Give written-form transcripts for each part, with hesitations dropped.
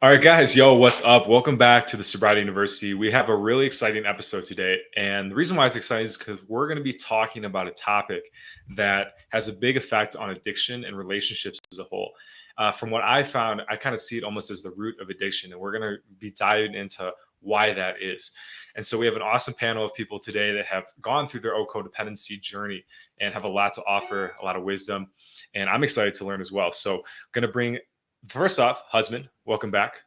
All right, guys, yo, what's up? Welcome back to the Sobriety University. We have a really exciting episode today. And the reason why it's exciting is because we're going to be talking about a topic that has a big effect on addiction and relationships as a whole. From what I found, I kind of see it almost as the root of addiction. And we're going to be diving into why that is. And so we have an awesome panel of people today that have gone through their own codependency journey and have a lot to offer, a lot of wisdom. And I'm excited to learn as well. So, going to bring first off, husband, welcome back.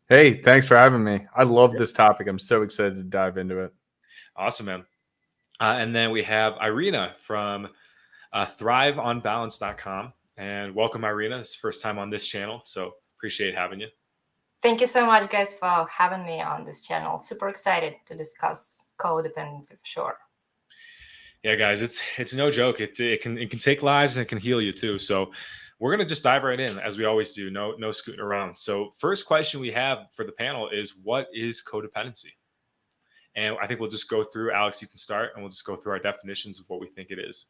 Hey, thanks for having me. I love this topic. I'm so excited to dive into it. Awesome, man. And then we have Irina from thriveonbalance.com. And welcome, Irina. It's the first time on this channel, so appreciate having you. Thank you so much, guys, for having me on this channel. Super excited to discuss codependency for sure. Yeah, guys, it's no joke. It can take lives and it can heal you too. So we're gonna just dive right in as we always do. No scooting around. So first question we have for the panel is, what is codependency? And I think we'll just go through. Alex, you can start, and we'll just go through our definitions of what we think it is.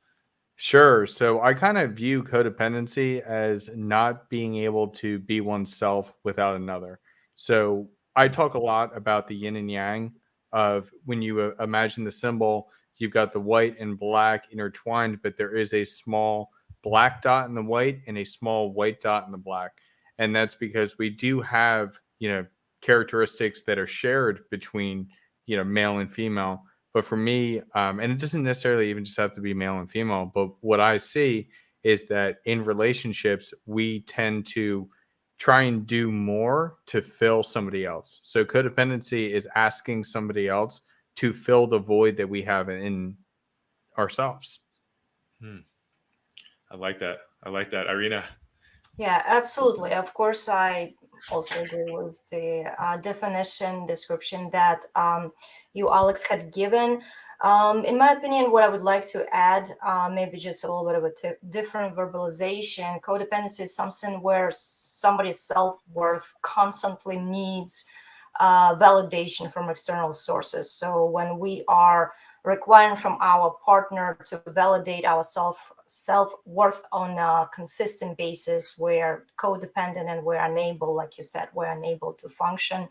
Sure. So I kind of view codependency as not being able to be oneself without another. So I talk a lot about the yin and yang of when you imagine the symbol, you've got the white and black intertwined, but there is a small black dot in the white and a small white dot in the black. And that's because we do have, characteristics that are shared between, male and female. But for me, and it doesn't necessarily even just have to be male and female, but what I see is that in relationships, we tend to try and do more to fill somebody else. So codependency is asking somebody else to fill the void that we have in ourselves. I like that. Irina. Yeah, absolutely. Of course, I also agree with the description that you, Alex, had given. In my opinion, what I would like to add, maybe just a little bit of a different verbalization. Codependency is something where somebody's self-worth constantly needs validation from external sources. So when we are requiring from our partner to validate our self-worth on a consistent basis, we're codependent and we're unable, like you said, we're unable to function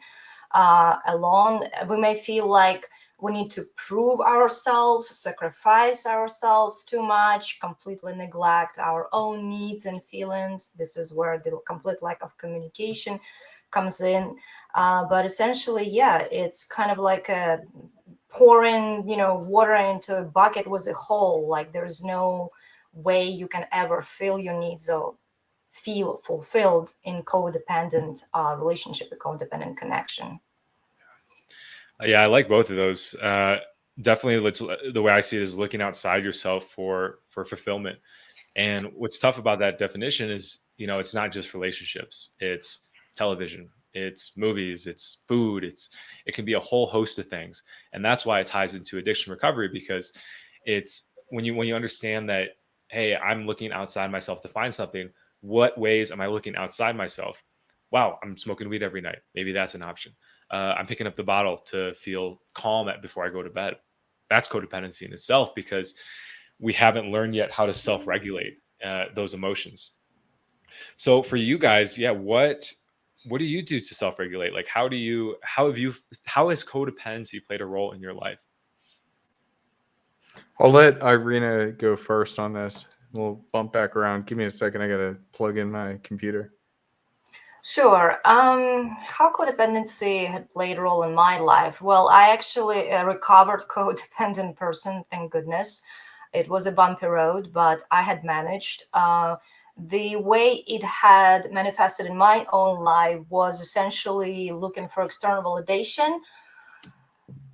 alone. We may feel like we need to prove ourselves, sacrifice ourselves too much, completely neglect our own needs and feelings. This is where the complete lack of communication comes in. But essentially, yeah, it's kind of like a pouring, water into a bucket with a hole. Like there's no way you can ever feel your needs or feel fulfilled in codependent relationship, a codependent connection. Yeah, I like both of those. Definitely, the way I see it is looking outside yourself for fulfillment. And what's tough about that definition is, it's not just relationships. It's television, it's movies, it's food, it can be a whole host of things. And that's why it ties into addiction recovery, because it's when you understand that, hey, I'm looking outside myself to find something. What ways am I looking outside myself? Wow, I'm smoking weed every night. Maybe that's an option. I'm picking up the bottle to feel calm before I go to bed. That's codependency in itself, because we haven't learned yet how to self-regulate those emotions. So for you guys, yeah, what do you do to self-regulate? Like, how has codependency played a role in your life? I'll let Irina go first on this. We'll bump back around. Give me a second. I got to plug in my computer. Sure. How codependency had played a role in my life? Well, I actually recovered codependent person, thank goodness. It was a bumpy road, but I had managed. The way it had manifested in my own life was essentially looking for external validation,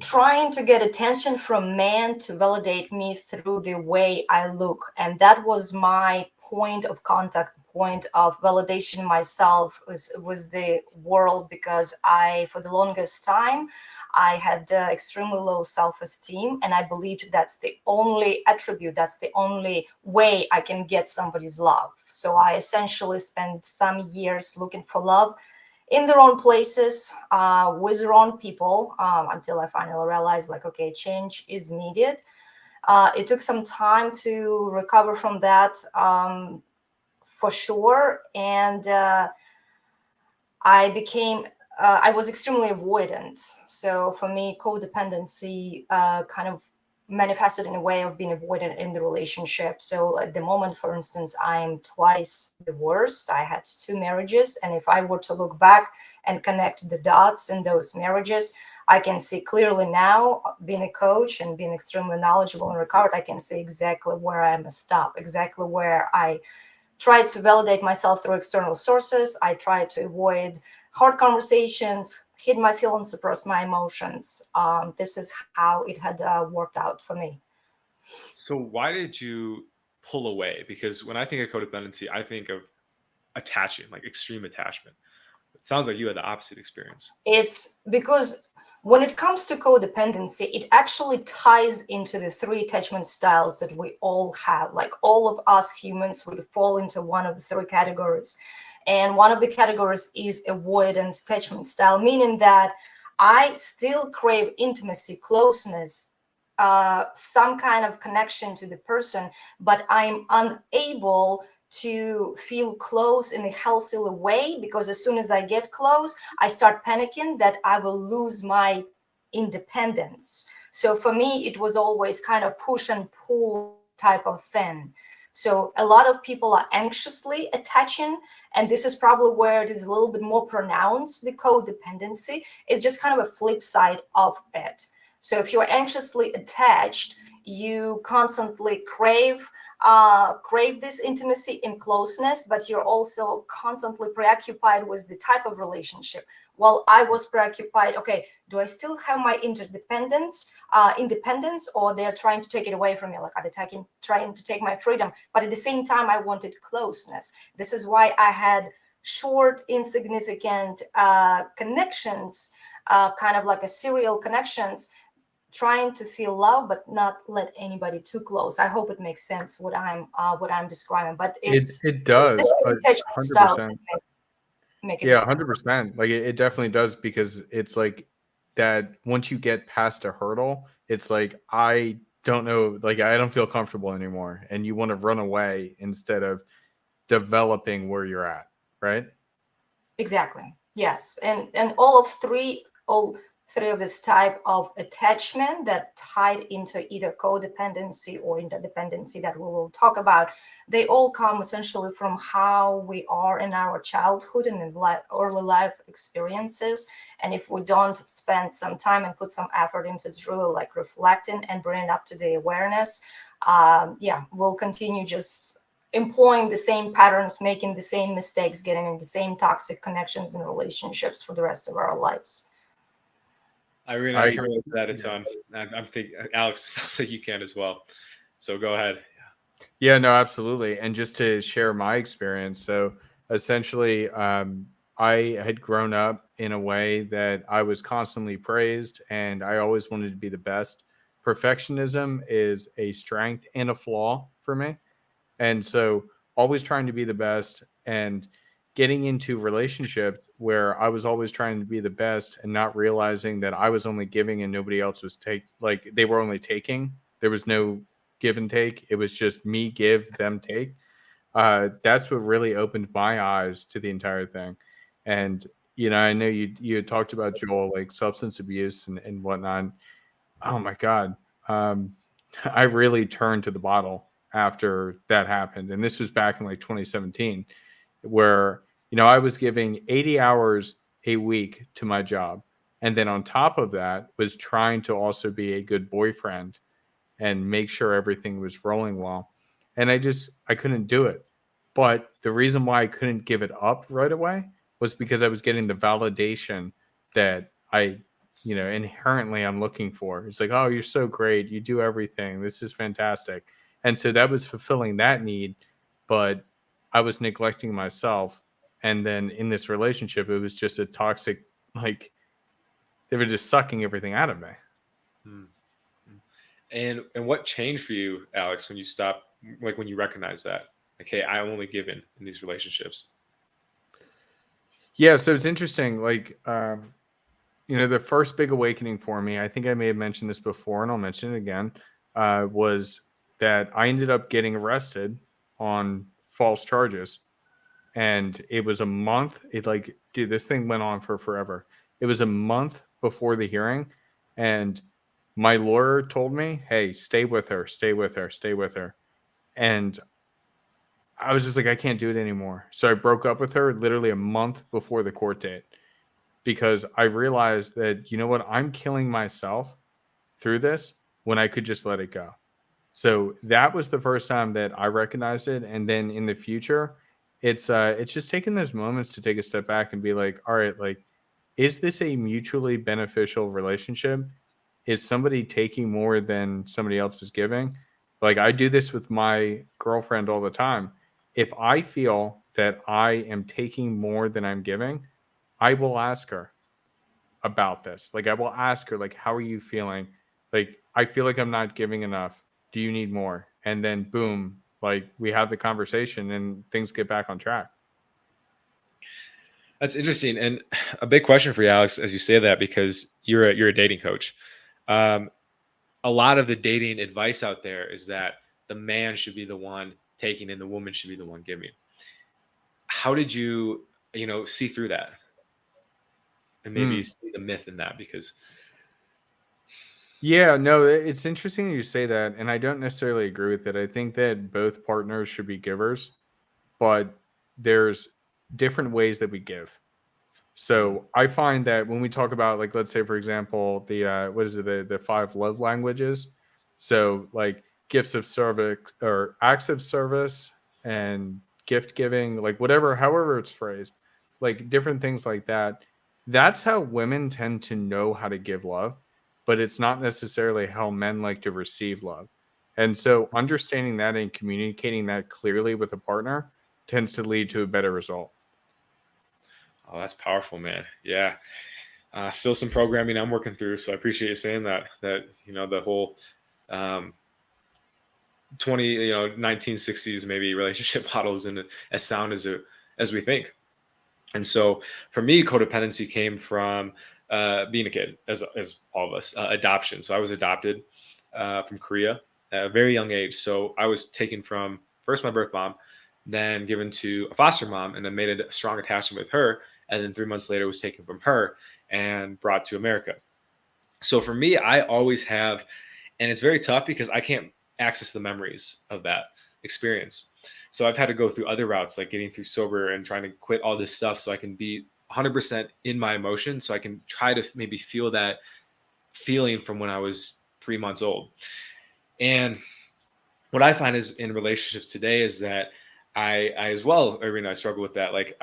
trying to get attention from men to validate me through the way I look. And that was my point of contact, point of validation myself was the world, because for the longest time, I had extremely low self-esteem, and I believed that's the only attribute, that's the only way I can get somebody's love. So I essentially spent some years looking for love in the wrong places, with the wrong people, until I finally realized, like, okay, change is needed. It took some time to recover from that, for sure. And I was extremely avoidant. So for me, codependency kind of manifested in a way of being avoidant in the relationship. So at the moment, for instance, I'm twice divorced. I had 2 marriages. And if I were to look back and connect the dots in those marriages, I can see clearly now, being a coach and being extremely knowledgeable and recovered, I can see exactly where I messed up, exactly where I tried to validate myself through external sources. I tried to avoid hard conversations, hid my feelings, suppress my emotions. This is how it had worked out for me. So why did you pull away? Because when I think of codependency, I think of attaching, like extreme attachment. It sounds like you had the opposite experience. It's because when it comes to codependency, it actually ties into the 3 attachment styles that we all have. Like all of us humans would fall into one of the 3 categories. And one of the categories is avoidant attachment style, meaning that I still crave intimacy, closeness, some kind of connection to the person, but I'm unable to feel close in a healthy way, because as soon as I get close, I start panicking that I will lose my independence. So for me, it was always kind of push and pull type of thing. So a lot of people are anxiously attaching, and this is probably where it is a little bit more pronounced, the codependency. It's just kind of a flip side of it. So if you're anxiously attached, you constantly crave this intimacy and closeness, but you're also constantly preoccupied with the type of relationship. While I was preoccupied, okay, do I still have my independence, or they're trying to take it away from me? Like, are they trying to take my freedom? But at the same time, I wanted closeness. This is why I had short, insignificant connections, kind of like a serial connections, trying to feel love but not let anybody too close. I hope it makes sense what I'm describing, but it's It the does, attachment styles that 100%. make it Yeah, work. 100%. Like it definitely does, because it's like that once you get past a hurdle, it's like I don't know, like I don't feel comfortable anymore, and you want to run away instead of developing where you're at, right? Exactly. Yes. And all three of this type of attachment that tied into either codependency or interdependency that we will talk about, they all come essentially from how we are in our childhood and in early life experiences. And if we don't spend some time and put some effort into really like reflecting and bringing it up to the awareness, we'll continue just employing the same patterns, making the same mistakes, getting in the same toxic connections and relationships for the rest of our lives. I I can relate to that a yeah. ton. I'm thinking, Alex, it sounds like you can as well. So go ahead. Yeah, no, absolutely. And just to share my experience, so essentially, I had grown up in a way that I was constantly praised, and I always wanted to be the best. Perfectionism is a strength and a flaw for me. And so always trying to be the best, and getting into relationships where I was always trying to be the best and not realizing that I was only giving and nobody else was like they were only taking. There was no give and take. It was just me give, them take. That's what really opened my eyes to the entire thing. And I know you had talked about, Joel, like substance abuse and whatnot. Oh my God. Um, I really turned to the bottle after that happened. And this was back in like 2017, where, I was giving 80 hours a week to my job. And then on top of that, was trying to also be a good boyfriend and make sure everything was rolling well. And I couldn't do it. But the reason why I couldn't give it up right away was because I was getting the validation that inherently I'm looking for. It's like, oh, you're so great. You do everything. This is fantastic. And so that was fulfilling that need, but I was neglecting myself. And then in this relationship, it was just a toxic, like they were just sucking everything out of me. Hmm. And what changed for you, Alex, when you stopped, like when you recognize that, like, hey, I'm only given in these relationships. Yeah, so it's interesting. Like, the first big awakening for me, I think I may have mentioned this before, and I'll mention it again, was that I ended up getting arrested on false charges. and it was a month. Dude, this thing went on for forever. It was a month before the hearing, and my lawyer told me, hey, stay with her, stay with her, stay with her. And I was just like, I can't do it anymore. So I broke up with her literally a month before the court date, because I realized that, you know what, I'm killing myself through this when I could just let it go. So that was the first time that I recognized it. And then in the future, it's just taking those moments to take a step back and be like, all right, like, is this a mutually beneficial relationship? Is somebody taking more than somebody else is giving? Like, I do this with my girlfriend all the time. If I feel that I am taking more than I'm giving, I will ask her about this. Like, I will ask her, like, how are you feeling? Like, I feel like I'm not giving enough. Do you need more? And then boom, like, we have the conversation and things get back on track. That's interesting, and a big question for you, Alex, as you say that, because you're a dating coach. Um, a lot of the dating advice out there is that the man should be the one taking and the woman should be the one giving. How did you, see through that and maybe Mm. see the myth in that? Because Yeah, no, it's interesting that you say that. And I don't necessarily agree with it. I think that both partners should be givers, but there's different ways that we give. mm, So I find that when we talk about, like, let's say for example, the what is it, the five love languages. So like gifts of service or acts of service and gift giving, like whatever, however it's phrased, like different things like that. That's how women tend to know how to give love, but it's not necessarily how men like to receive love. And so understanding that and communicating that clearly with a partner tends to lead to a better result. oh, that's powerful, man. Yeah. Still some programming I'm working through, so I appreciate you saying that. The whole um, 1960s maybe relationship model isn't as sound as we think. And so for me, codependency came from being a kid, as all of us, adoption. So I was adopted from Korea at a very young age. So I was taken from first my birth mom, then given to a foster mom, and then made a strong attachment with her. And then 3 months later, was taken from her and brought to America. So for me, I always have, and it's very tough because I can't access the memories of that experience. So I've had to go through other routes, like getting through sober and trying to quit all this stuff so I can be 100% in my emotion, so I can try to maybe feel that feeling from when I was 3 months old. And what I find is in relationships today is that I as well, Irina, I struggle with that. Like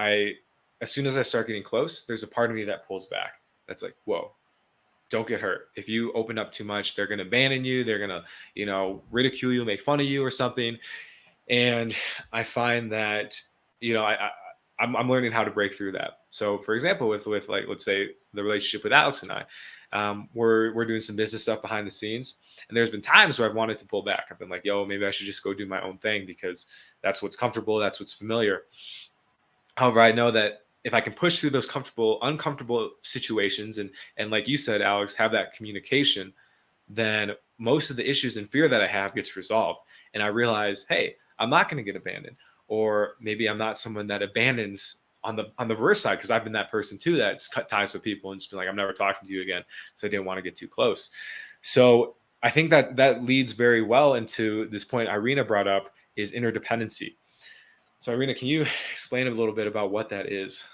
as soon as I start getting close, there's a part of me that pulls back. That's like, whoa, don't get hurt. If you open up too much, they're going to abandon you. They're going to, ridicule you, make fun of you or something. And I find that, I'm learning how to break through that. So for example, with like, let's say the relationship with Alex and I, we're doing some business stuff behind the scenes. And there's been times where I've wanted to pull back. I've been like, yo, maybe I should just go do my own thing because that's what's comfortable. That's what's familiar. However, I know that if I can push through those uncomfortable situations and like you said, Alex, have that communication, then most of the issues and fear that I have gets resolved. And I realize, hey, I'm not going to get abandoned. Or maybe I'm not someone that abandons on the reverse side, because I've been that person too that's cut ties with people and just been like, I'm never talking to you again because I didn't want to get too close. So I think that leads very well into this point Irina brought up, is interdependency. So Irina, can you explain a little bit about what that is?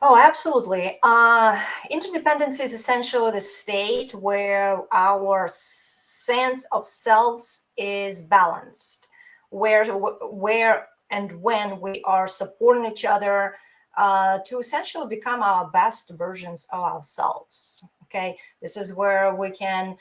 Oh, absolutely. Interdependency is essentially the state where our sense of selves is balanced, where and when we are supporting each other to essentially become our best versions of ourselves. Okay, this is where we can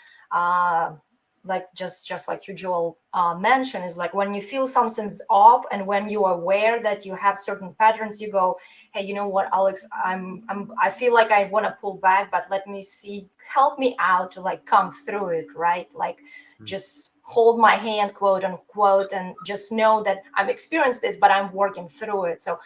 like just like you, Joel, mentioned, is like when you feel something's off and when you are aware that you have certain patterns, you go, hey, you know what, Alex, I feel like I want to pull back, but let me see, help me out to like come through it, right? Like just hold my hand, quote unquote, and just know that I'm experiencing this, but I'm working through it. So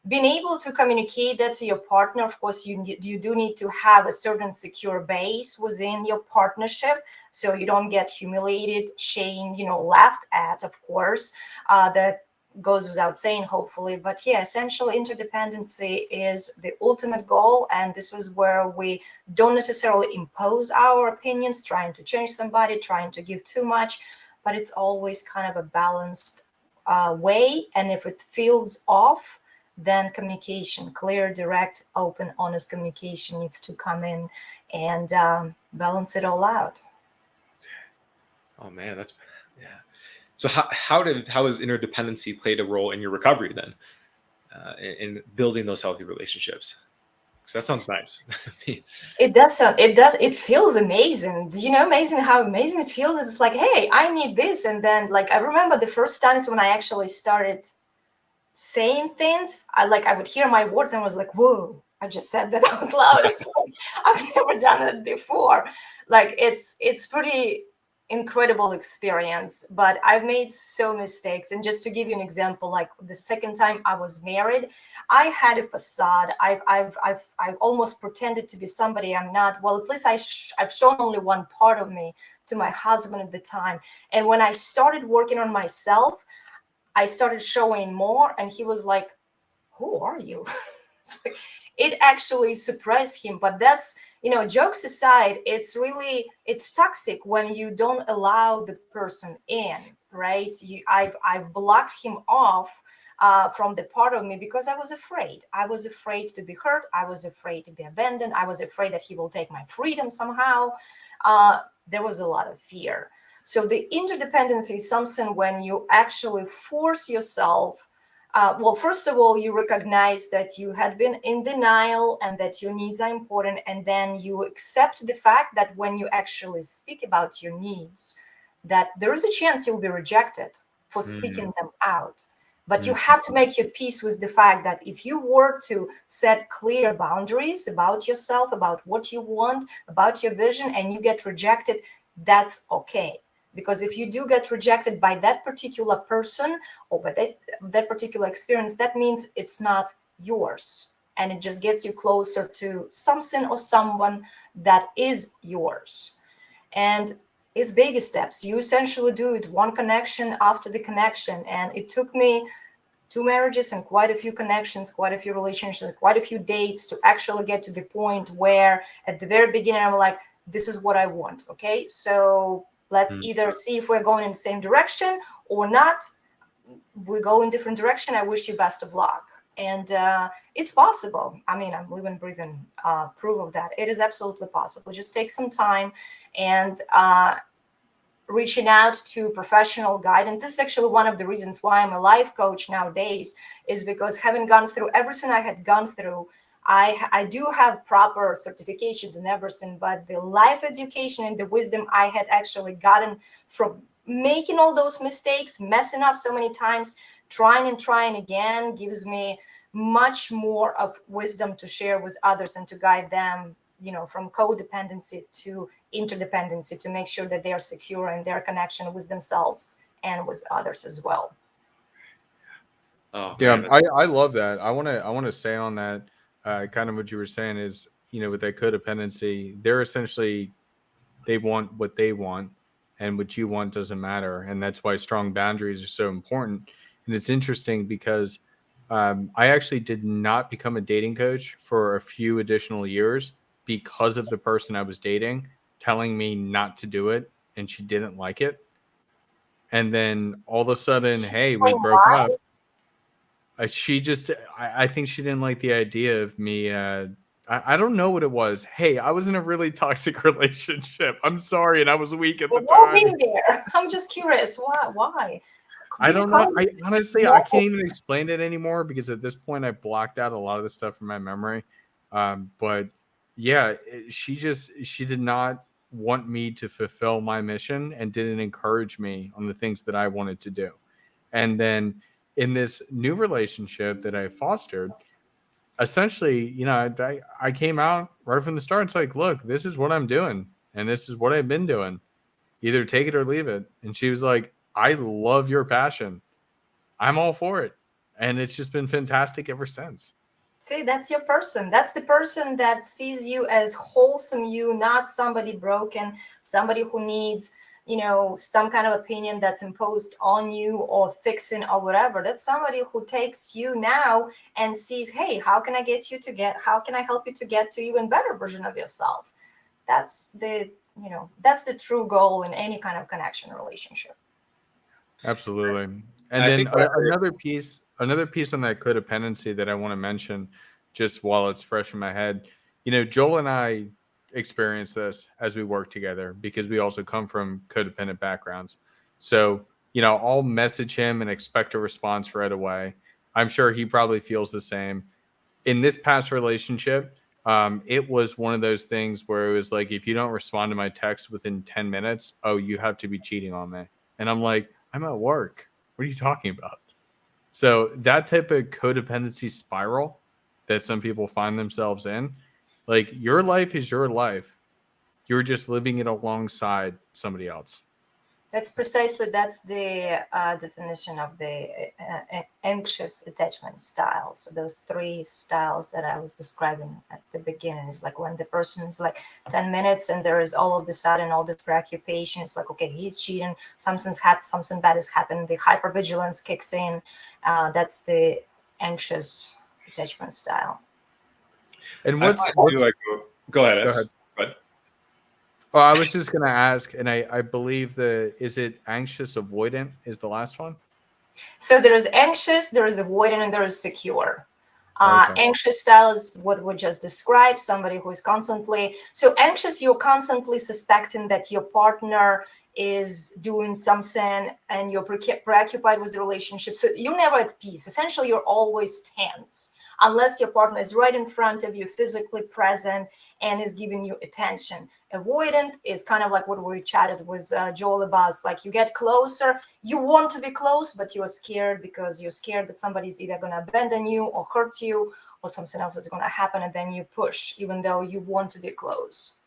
being able to communicate that to your partner, of course, you do need to have a certain secure base within your partnership, so you don't get humiliated, shamed, laughed at, of course. That goes without saying, hopefully. But yeah, essentially, interdependency is the ultimate goal. And this is where we don't necessarily impose our opinions, trying to change somebody, trying to give too much, but it's always kind of a balanced way. And if it feels off, then communication, clear, direct, open, honest communication needs to come in and balance it all out. Oh man, that's yeah. So how has interdependency played a role in your recovery then, in building those healthy relationships? Because that sounds nice. It does sound, it feels amazing. Do you know amazing how amazing it feels? It's like, hey, I need this. And then like I remember the first times when I actually started saying things, I would hear my words and was like, whoa, I just said that out loud. It's like, I've never done it before. Like it's pretty incredible experience, but I've made so mistakes. And just to give you an example, like the second time I was married, I had a facade. I've almost pretended to be somebody I'm not. Well, at least I've shown only one part of me to my husband at the time. And when I started working on myself, I started showing more, and he was like, who are you? It's like, it actually surprised him. But that's, jokes aside, it's toxic when you don't allow the person in, right? I've blocked him off from the part of me because I was afraid. I was afraid to be hurt. I was afraid to be abandoned. I was afraid that he will take my freedom somehow. There was a lot of fear. So the interdependency is something when you actually force yourself. Well, first of all, you recognize that you had been in denial and that your needs are important. And then you accept the fact that when you actually speak about your needs, that there is a chance you'll be rejected for speaking them out. But you have to make your peace with the fact that if you were to set clear boundaries about yourself, about what you want, about your vision, and you get rejected, that's okay. Because if you do get rejected by that particular person or by that particular experience, that means it's not yours. And it just gets you closer to something or someone that is yours. And it's baby steps. You essentially do it one connection after the connection. And it took me 2 marriages and quite a few connections, quite a few relationships, quite a few dates to actually get to the point where at the very beginning, I'm like, this is what I want. Okay. So let's either see if we're going in the same direction or not. We go in different direction. I wish you best of luck. And it's possible. I mean, I'm living, breathing proof of that. It is absolutely possible. Just take some time and reaching out to professional guidance. This is actually one of the reasons why I'm a life coach nowadays, is because having gone through everything I had gone through, I do have proper certifications and everything, but the life education and the wisdom I had actually gotten from making all those mistakes, messing up so many times, trying and trying again, gives me much more of wisdom to share with others and to guide them, from codependency to interdependency, to make sure that they are secure in their connection with themselves and with others as well. Oh Yeah, man, I love that. I want to say on that, kind of what you were saying is, with that codependency, they're essentially, they want what they want, and what you want doesn't matter, and that's why strong boundaries are so important. And it's interesting because I actually did not become a dating coach for a few additional years because of the person I was dating telling me not to do it, and she didn't like it. And then all of a sudden, hey, we broke Why? up. She just, I think she didn't like the idea of me. I don't know what it was. Hey, I was in a really toxic relationship. I'm sorry, and I was weak at the We've all time. been there. I'm just curious. Why? I Did you don't know. come? I honestly, No. I can't even explain it anymore because at this point, I blocked out a lot of the stuff from my memory. But yeah, she did not want me to fulfill my mission and didn't encourage me on the things that I wanted to do. And then in this new relationship that I fostered, essentially, I came out right from the start. It's like, look, this is what I'm doing, and this is what I've been doing. Either take it or leave it. And she was like, I love your passion. I'm all for it. And it's just been fantastic ever since. See, that's your person. That's the person that sees you as wholesome you, not somebody broken, somebody who needs some kind of opinion that's imposed on you or fixing or whatever. That's somebody who takes you now and sees, hey, how can I help you to get to even better version of yourself? That's the true goal in any kind of connection relationship. Absolutely. I And then think what I heard- another piece on that codependency that I want to mention, just while it's fresh in my head, Joel and I experienced this as we work together because we also come from codependent backgrounds. So, I'll message him and expect a response right away. I'm sure he probably feels the same. In this past relationship, it was one of those things where it was like, if you don't respond to my text within 10 minutes, oh, you have to be cheating on me. And I'm like, I'm at work. What are you talking about? So that type of codependency spiral that some people find themselves in, like, your life is your life. You're just living it alongside somebody else. That's the definition of the anxious attachment style. So those three styles that I was describing at the beginning is like when the person is like 10 minutes and there is all of the sudden all this preoccupation. It's like, okay, he's cheating, something bad has happened, the hypervigilance kicks in. That's the anxious attachment style. And I find too, like, go ahead, Go Epps. ahead. Go ahead. Oh, I was just going to ask, and I believe is it anxious avoidant is the last one? So there is anxious, there is avoidant, and there is secure. Okay. Anxious style is what we just described, somebody who is constantly, so anxious, you're constantly suspecting that your partner is doing something and you're preoccupied with the relationship. So you're never at peace. Essentially, you're always tense unless your partner is right in front of you, physically present, and is giving you attention. Avoidant is kind of like what we chatted with Joel about. It's like you get closer, you want to be close, but you're scared because you're scared that somebody's either going to abandon you or hurt you or something else is going to happen, and then you push even though you want to be close.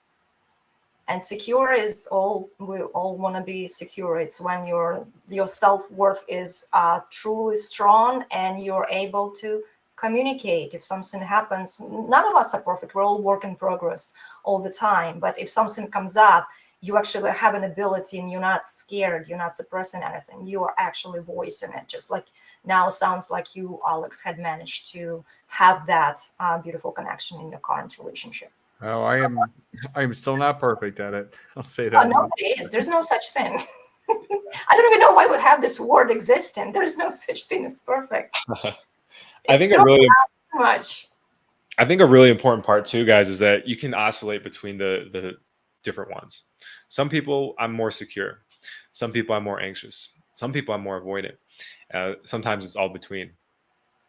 And secure is we all want to be secure. It's when your self-worth is truly strong and you're able to communicate. If something happens, none of us are perfect, we're all work in progress all the time, but if something comes up, you actually have an ability and you're not scared, you're not suppressing anything, you are actually voicing it. Just like now sounds like you, Alex, had managed to have that beautiful connection in your current relationship. Oh, I'm still not perfect at it. I'll say that. Nobody is. There's no such thing. I don't even know why we have this word existing. There's no such thing as perfect. I think a really important part too, guys, is that you can oscillate between the different ones. Some people I'm more secure. Some people I'm more anxious. Some people I'm more avoidant. Sometimes it's all between.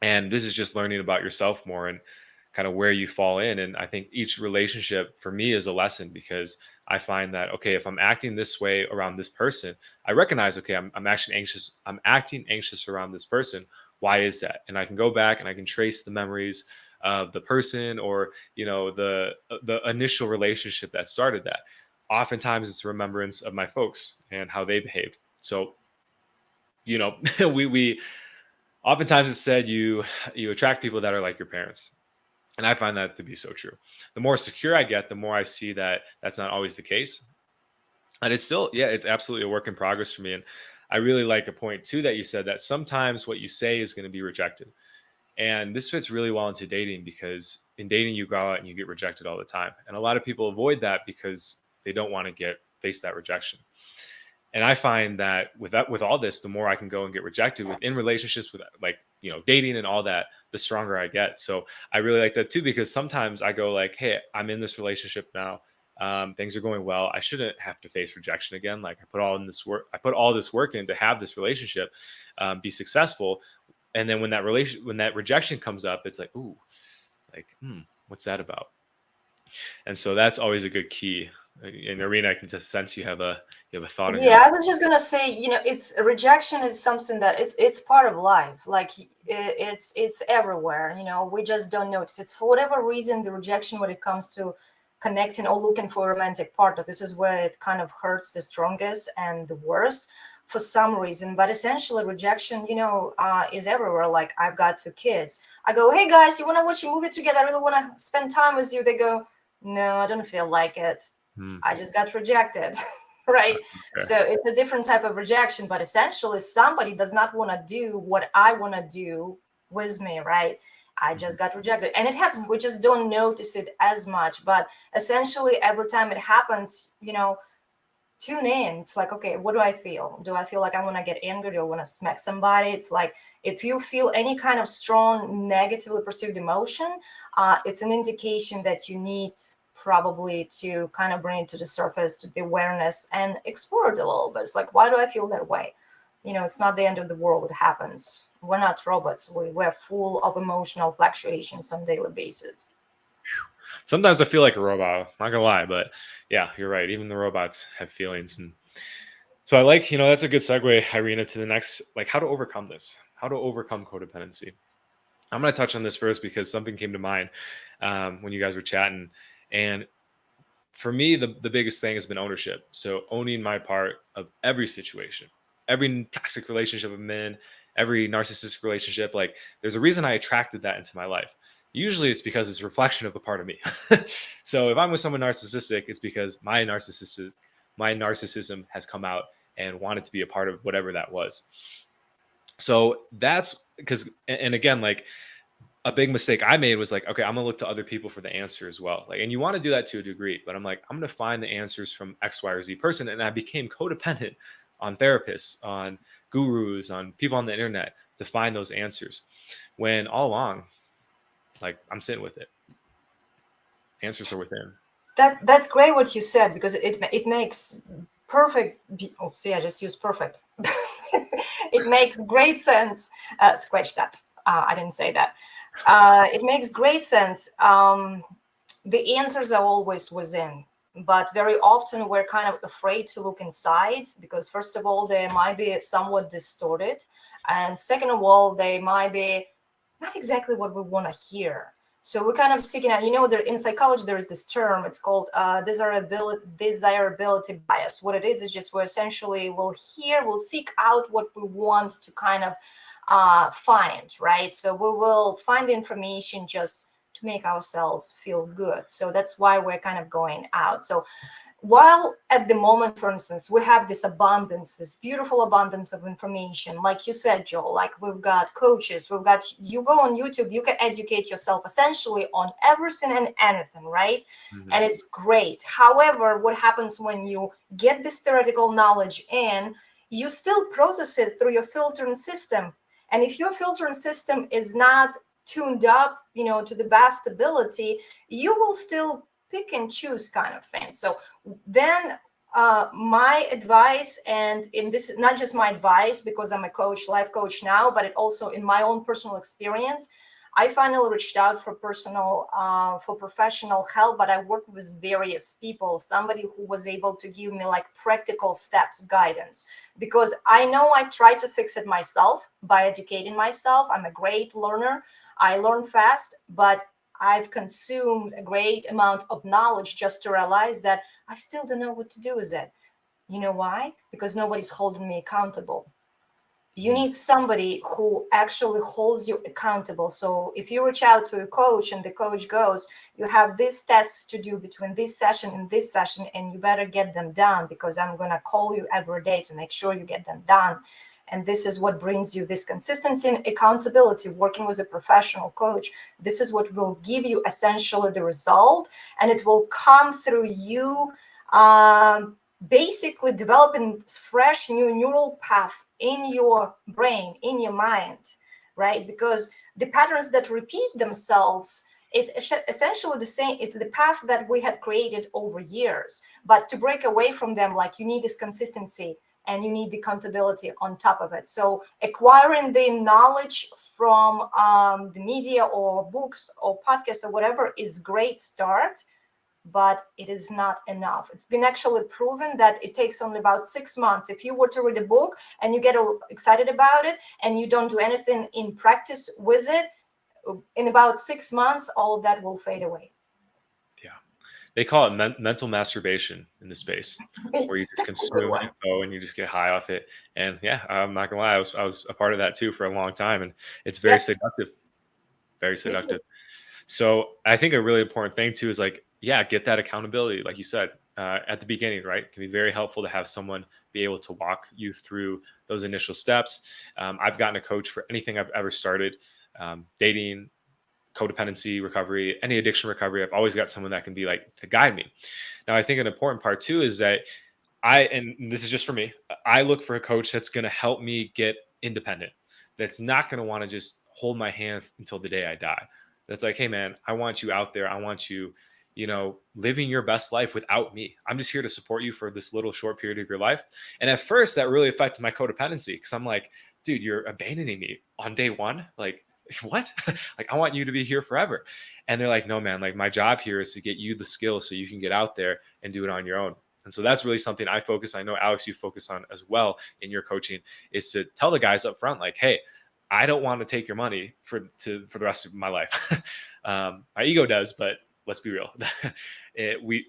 And this is just learning about yourself more and kind of where you fall in. And I think each relationship for me is a lesson, because I find that, okay, if I'm acting this way around this person, I recognize, okay, I'm actually anxious. I'm acting anxious around this person. Why is that? And I can go back and I can trace the memories of the person, or, the initial relationship that started that. Oftentimes it's a remembrance of my folks and how they behaved. So, we oftentimes it's said you attract people that are like your parents. And I find that to be so true. The more secure I get, the more I see that that's not always the case. And it's still, it's absolutely a work in progress for me. And I really like a point too that you said, that sometimes what you say is going to be rejected. And this fits really well into dating, because in dating, you go out and you get rejected all the time. And a lot of people avoid that because they don't want to face that rejection. And I find that with all this, the more I can go and get rejected within relationships, with like, dating and all that, the stronger I get. So I really like that too, because sometimes I go like, hey, I'm in this relationship now. Things are going well. I shouldn't have to face rejection again. Like, I put all this work in to have this relationship be successful. And then when that rejection comes up, it's like, ooh, like, what's that about? And so that's always a good key. And Irina, I can just sense you have a thought. I was just gonna say, it's rejection is something that it's part of life. Like it's everywhere. We just don't notice. It's for whatever reason the rejection when it comes to connecting or looking for a romantic partner. This is where it kind of hurts the strongest and the worst for some reason. But essentially, rejection, is everywhere. Like, I've got 2 kids. I go, hey guys, you want to watch a movie together? I really want to spend time with you. They go, no, I don't feel like it. I just got rejected. right? Okay. So it's a different type of rejection, but essentially somebody does not want to do what I want to do with me, right? I just got rejected, and it happens. We just don't notice it as much, but essentially every time it happens, tune in. It's like, okay, what do I feel? Do I feel like I want to get angry? Do I want to smack somebody? It's like, if you feel any kind of strong negatively perceived emotion, it's an indication that you need probably to kind of bring it to the surface, to the awareness, and explore it a little bit. It's like, why do I feel that way? It's not the end of the world. It happens. We're not robots. We're full of emotional fluctuations on a daily basis. Sometimes I feel like a robot, not gonna lie, but yeah, you're right. Even the robots have feelings. And so I like, that's a good segue, Irina, to the next, like how to overcome this, how to overcome codependency. I'm going to touch on this first because something came to mind when you guys were chatting. And for me, the biggest thing has been ownership. So owning my part of every situation, every toxic relationship I'm in, every narcissistic relationship. Like there's a reason I attracted that into my life. Usually it's because it's a reflection of a part of me. So if I'm with someone narcissistic, it's because my narcissism has come out and wanted to be a part of whatever that was. So that's because, and again, like a big mistake I made was like, okay, I'm gonna look to other people for the answer as well. Like, and you want to do that to a degree, but I'm like, I'm gonna find the answers from X, Y, or Z person. And I became codependent on therapists, on gurus, on people on the internet to find those answers. When all along, like I'm sitting with it. Answers are within. That's great what you said, because it makes perfect. Oh, see, I just used perfect. It makes great sense. Scratch that. I didn't say that. It makes great sense. The answers are always within, but very often we're kind of afraid to look inside because, first of all, they might be somewhat distorted, and second of all, they might be not exactly what we want to hear. So we're kind of seeking out, there in psychology, there is this term, it's called desirability bias. What it is just we're essentially we'll seek out what we want to kind of find, right? So we will find the information just to make ourselves feel good. So that's why we're kind of going out. So while at the moment, for instance, we have this abundance, this beautiful abundance of information, like you said, Joel, like we've got coaches, you go on YouTube, you can educate yourself essentially on everything and anything, right? Mhm. And it's great. However, what happens when you get this theoretical knowledge in, you still process it through your filtering system. And if your filtering system is not tuned up, to the best ability, you will still pick and choose kind of thing. So then my advice, and in this is not just my advice because I'm a coach, life coach now, but it also in my own personal experience, I finally reached out for professional help, but I worked with various people, somebody who was able to give me like practical steps guidance, because I know I've tried to fix it myself by educating myself. I'm a great learner. I learn fast, but I've consumed a great amount of knowledge just to realize that I still don't know what to do with it. You know why? Because nobody's holding me accountable. You need somebody who actually holds you accountable. So if you reach out to a coach and the coach goes, you have these tasks to do between this session and this session, and you better get them done because I'm going to call you every day to make sure you get them done. And this is what brings you this consistency and accountability. Working with a professional coach, this is what will give you essentially the result, and it will come through you basically developing fresh new neural path in your brain, in your mind, right? Because the patterns that repeat themselves, it's essentially the same. It's the path that we had created over years. But to break away from them, like you need this consistency and you need the accountability on top of it. So acquiring the knowledge from the media or books or podcasts or whatever is great start, but it is not enough. It's been actually proven that it takes only about 6 months. If you were to read a book and you get excited about it and you don't do anything in practice with it, in about 6 months, all of that will fade away. Yeah. They call it mental masturbation in the space where you just That's a good consume one. info and you just get high off it. And yeah, I'm not gonna lie, I was a part of that too for a long time, and it's very Yeah, seductive, very me too. seductive. So I think a really important thing too is like, yeah, get that accountability. Like you said, at the beginning, right? It can be very helpful to have someone be able to walk you through those initial steps. I've gotten a coach for anything I've ever started, dating, codependency recovery, any addiction recovery. I've always got someone that can be like to guide me. Now, I think an important part too is that and this is just for me, I look for a coach that's going to help me get independent. That's not going to want to just hold my hand until the day I die. That's like, hey man, I want you out there. I want you, living your best life without me. I'm just here to support you for this little short period of your life. And at first, that really affected my codependency because I'm like, dude, you're abandoning me on day one. Like, what? Like, I want you to be here forever. And they're like, no, man, like my job here is to get you the skills so you can get out there and do it on your own. And so that's really something I focus. I know Alex, you focus on as well in your coaching, is to tell the guys up front, like, hey, I don't want to take your money for the rest of my life. My ego does, but let's be real,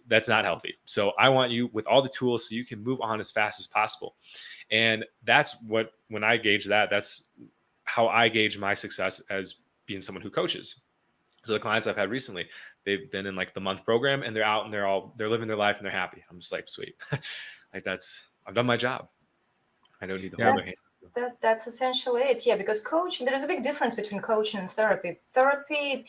that's not healthy. So I want you with all the tools so you can move on as fast as possible. And that's when I gauge that's how I gauge my success as being someone who coaches. So the clients I've had recently, they've been in like the month program and they're out and they're living their life and they're happy. I'm just like, sweet. Like I've done my job. I don't need to hold their hand. That's essentially it. Yeah, because there's a big difference between coaching and therapy. Therapy,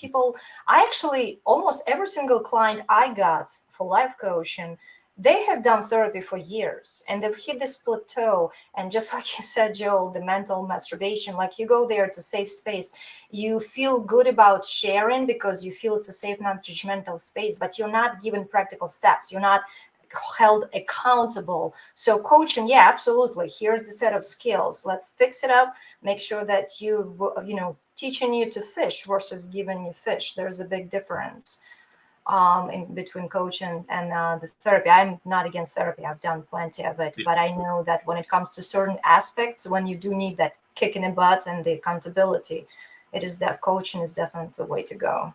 I actually, almost every single client I got for life coaching, they had done therapy for years and they've hit this plateau. And just like you said, Joel, the mental masturbation, like you go there, it's a safe space. You feel good about sharing because you feel it's a safe, non-judgmental space, but you're not given practical steps. You're not held accountable. So coaching, yeah, absolutely. Here's the set of skills. Let's fix it up. Make sure that teaching you to fish versus giving you fish. There's a big difference in between coaching and the therapy. I'm not against therapy. I've done plenty of it, but I know that when it comes to certain aspects, when you do need that kick in the butt and the accountability, coaching is definitely the way to go.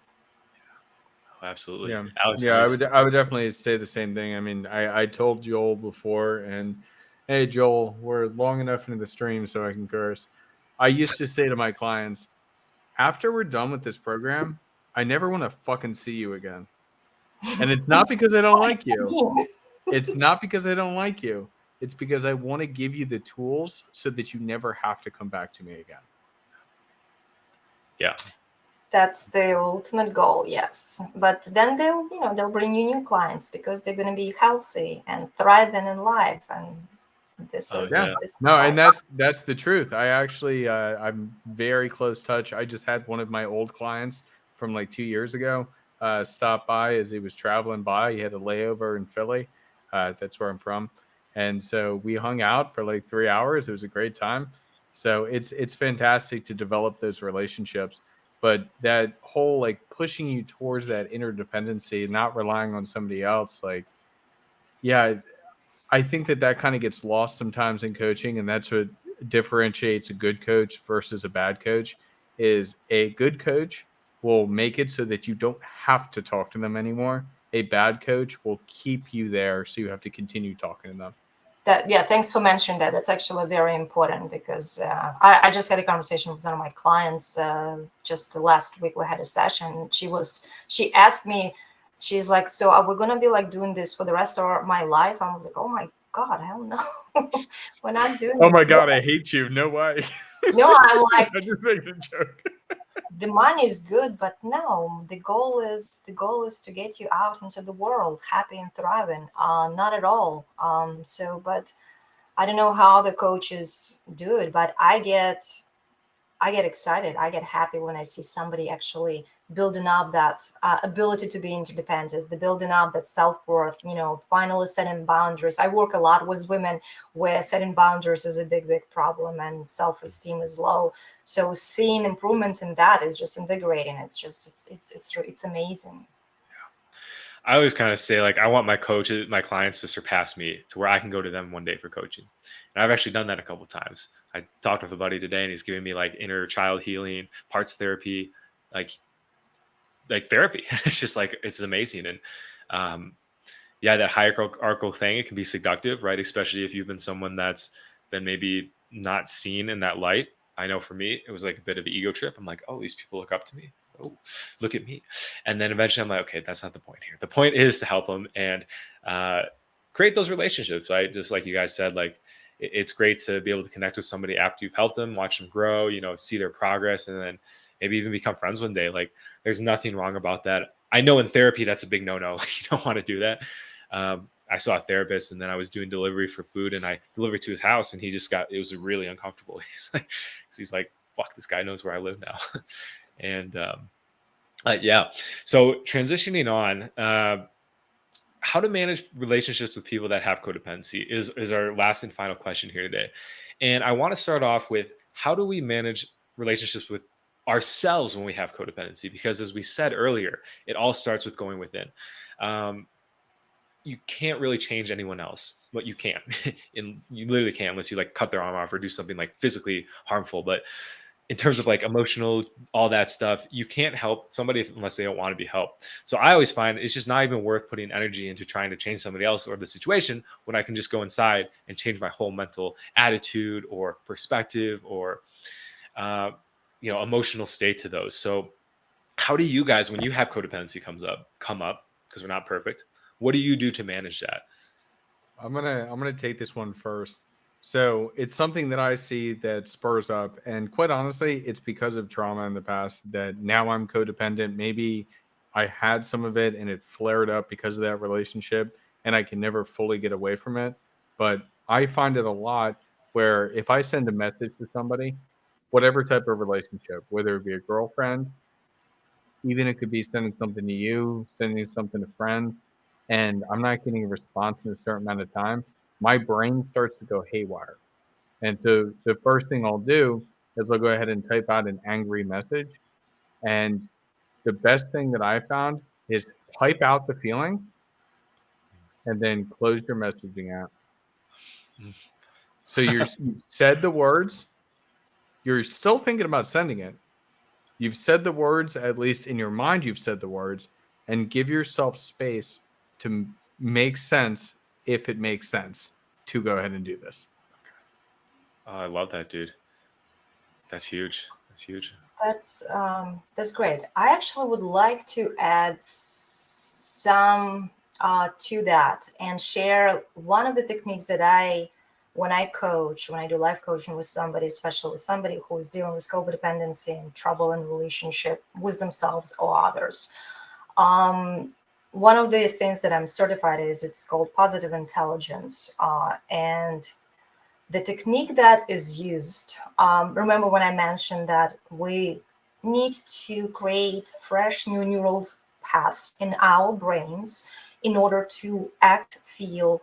Oh, absolutely. Yeah, Alex, yeah, I would definitely say the same thing. I mean, I told Joel before, and hey, Joel, we're long enough into the stream so I can curse. I used to say to my clients, after we're done with this program, I never want to fucking see you again. And it's not because I don't like you. It's not because I don't like you. It's because I want to give you the tools so that you never have to come back to me again. Yeah. That's the ultimate goal, yes. But then they'll bring you new clients because they're going to be healthy and thriving in life. And this is and that's the truth. I actually I'm very close touch. I just had one of my old clients from like 2 years ago stop by as he was traveling by. He had a layover in Philly. That's where I'm from. And so we hung out for like 3 hours. It was a great time. So it's fantastic to develop those relationships. But that whole like pushing you towards that interdependency, not relying on somebody else, like, yeah, I think that kind of gets lost sometimes in coaching, and that's what differentiates a good coach versus a bad coach. Is a good coach will make it so that you don't have to talk to them anymore. A bad coach will keep you there, so you have to continue talking to them. Thanks for mentioning that. That's actually very important because I just had a conversation with one of my clients just last week. We had a session. She asked me, she's like, so are we gonna be like doing this for the rest of my life? I was like, oh my God, hell no. We're not doing Oh my this. God, I hate you. No way. No, I'm like, I'm just making a joke. the money is good, but no, the goal is to get you out into the world happy and thriving. Not at all. But I don't know how the coaches do it, but I get excited. I get happy when I see somebody actually building up that ability to be interdependent, the building up that self-worth, finally setting boundaries. I work a lot with women where setting boundaries is a big, big problem and self-esteem is low. So seeing improvement in that is just invigorating. It's amazing. I always kind of say, like, I want my clients to surpass me to where I can go to them one day for coaching. And I've actually done that a couple of times. I talked with a buddy today and he's giving me like inner child healing, parts therapy, like therapy. It's just like, it's amazing. And that hierarchical thing, it can be seductive, right? Especially if you've been someone that's been maybe not seen in that light. I know for me, it was like a bit of an ego trip. I'm like, oh, these people look up to me. oh, look at me. And then eventually I'm like, okay, that's not the point here. The point is to help them and uh, create those relationships, right? Just like you guys said, like it's great to be able to connect with somebody after you've helped them, watch them grow, see their progress, and then maybe even become friends one day. Like there's nothing wrong about that. I know in therapy, that's a big no-no. You don't want to do that. I saw a therapist and then I was doing delivery for food and I delivered to his house and it was really uncomfortable. He's like, fuck, this guy knows where I live now. And yeah, so transitioning on, how to manage relationships with people that have codependency is our last and final question here today. And I want to start off with, how do we manage relationships with ourselves when we have codependency? Because as we said earlier, it all starts with going within. Um, you can't really change anyone else, but you can. And you literally can't unless you like cut their arm off or do something like physically harmful. But in terms of like emotional, all that stuff, you can't help somebody unless they don't want to be helped. So I always find it's just not even worth putting energy into trying to change somebody else or the situation when I can just go inside and change my whole mental attitude or perspective or, uh, emotional state to those. So how do you guys, when you have codependency come up, because we're not perfect, what do you do to manage that? I'm gonna take this one first. So it's something that I see that spurs up, and quite honestly, it's because of trauma in the past that now I'm codependent. Maybe I had some of it and it flared up because of that relationship, and I can never fully get away from it. But I find it a lot where if I send a message to somebody, whatever type of relationship, whether it be a girlfriend, even it could be sending something to you, sending something to friends, and I'm not getting a response in a certain amount of time, my brain starts to go haywire. And so the first thing I'll do is I'll go ahead and type out an angry message. And the best thing that I found is type out the feelings and then close your messaging out. So you've said the words, you're still thinking about sending it. You've said the words, at least in your mind, you've said the words, and give yourself space to make sense if it makes sense to go ahead and do this. Oh, I love that, dude. That's huge. That's huge. That's great. I actually would like to add some to that and share one of the techniques that when I coach, when I do life coaching with somebody, especially with somebody who is dealing with codependency and trouble in relationship with themselves or others. One of the things that I'm certified is it's called positive intelligence, and the technique that is used, remember when I mentioned that we need to create fresh new neural paths in our brains in order to act, feel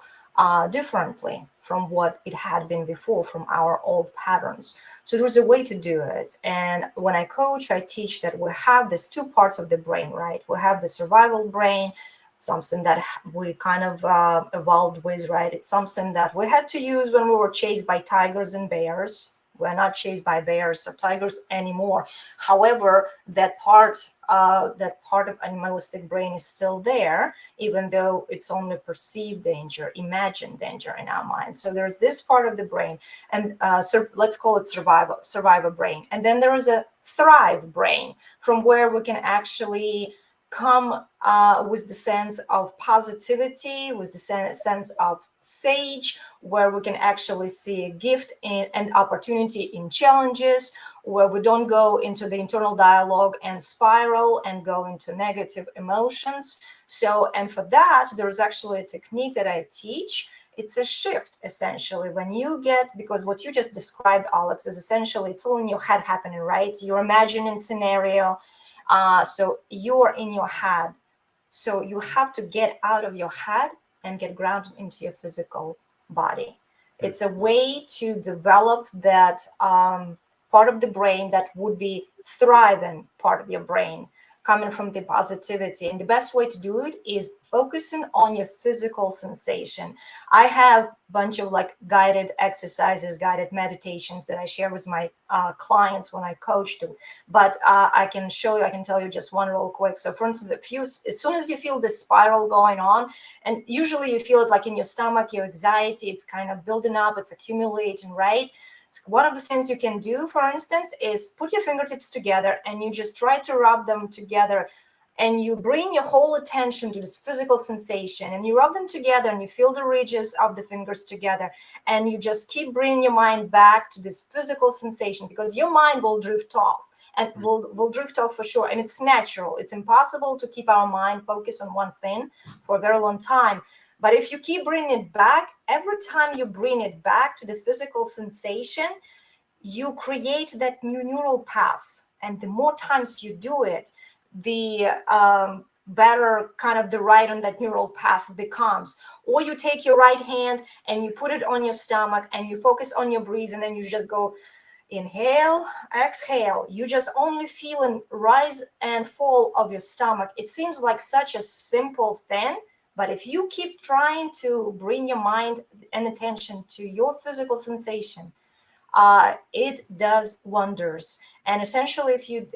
differently from what it had been before, from our old patterns. So there's a way to do it. And when I coach, I teach that we have these two parts of the brain, right? We have the survival brain, something that we kind of evolved with, right? It's something that we had to use when we were chased by tigers and bears. We're not chased by bears or tigers anymore. However, that part of animalistic brain is still there, even though it's only perceived danger, imagined danger in our mind. So there's this part of the brain, and let's call it survival brain. And then there is a thrive brain, from where we can actually come with the sense of positivity, with the sense of sage, where we can actually see a gift and opportunity in challenges, where we don't go into the internal dialogue and spiral and go into negative emotions. So, and for that, there's actually a technique that I teach. It's a shift, essentially, when you get, because what you just described, Alex, is essentially it's all in your head happening, right? You're imagining scenario. So you're in your head. So you have to get out of your head and get grounded into your physical body. It's a way to develop that part of the brain that would be thriving part of your brain, coming from the positivity. And the best way to do it is focusing on your physical sensation. I have a bunch of like guided exercises, guided meditations that I share with my clients when I coach them. But I can show you, I can tell you just one real quick. So for instance, as soon as you feel this spiral going on, and usually you feel it like in your stomach, your anxiety, it's kind of building up, it's accumulating, right? One of the things you can do, for instance, is put your fingertips together and you just try to rub them together, and you bring your whole attention to this physical sensation, and you rub them together and you feel the ridges of the fingers together, and you just keep bringing your mind back to this physical sensation, because your mind will drift off, and will drift off for sure. And it's natural. It's impossible to keep our mind focused on one thing for a very long time. But if you keep bringing it back, every time you bring it back to the physical sensation, you create that new neural path. And the more times you do it, the better kind of the right on that neural path becomes. Or you take your right hand and you put it on your stomach and you focus on your breathing, and you just go inhale, exhale. You just only feel a rise and fall of your stomach. It seems like such a simple thing, but if you keep trying to bring your mind and attention to your physical sensation, it does wonders. And essentially, if you